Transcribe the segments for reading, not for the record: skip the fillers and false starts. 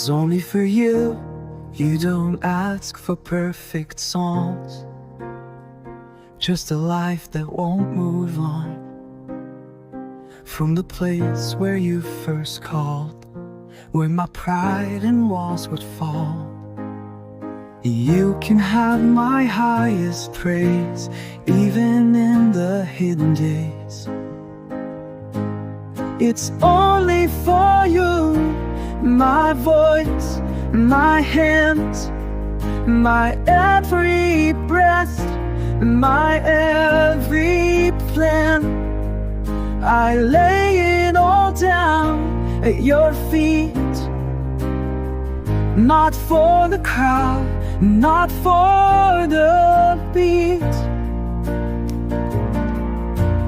is only for you. You don't ask for perfect songs, just a life that won't move on from the place where you first called, where my pride and walls would fall. You can have my highest praise, even in the hidden days. It's only for you, my voice, my hands, my every breath, my every plan. I lay it all down at your feet, not for the crowd, not for the beat.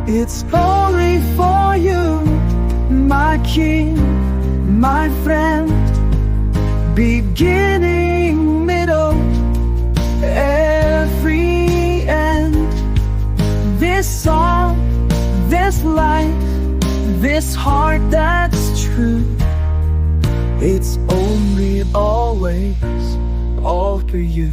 It's only for you, my king, my friend, beginning, middle, every end. This song, this life, this heart that's true, it's only always all for you.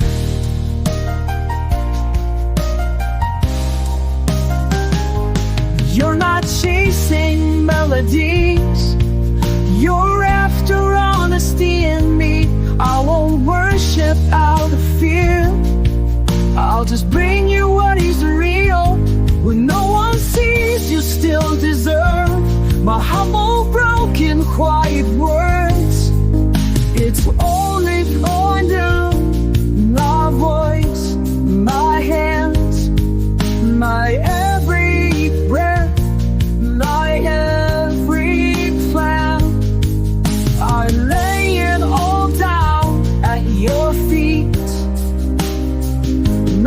You're not chasing melodies, you're after honesty in me. I won't worship out of fear, I'll just bring you what is real. When no one sees, you still deserve my humble, broken, quiet words. It's only for you, my voice, my hands, my every breath, my every plan. I lay it all down at your feet,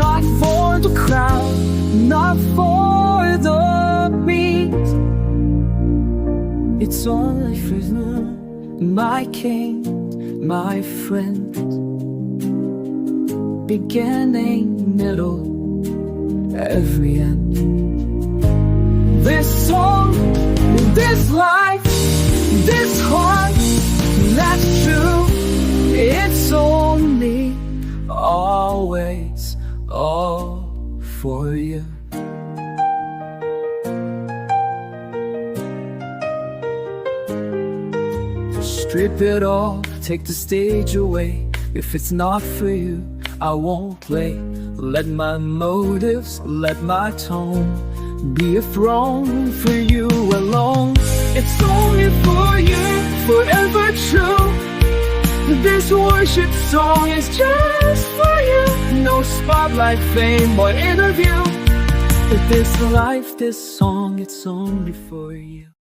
not for the crowd, not for the beat. It's only for you, my king, my friend, beginning, middle, every end. This song, this life, this heart, that's true. It's only always all for you. Strip it off, take the stage away. If it's not for you, I won't play. Let my motives, let my tone be a throne for you alone. It's only for you, forever true. This worship song is just for you. No spotlight, fame, or interview. But this life, this song, it's only for you.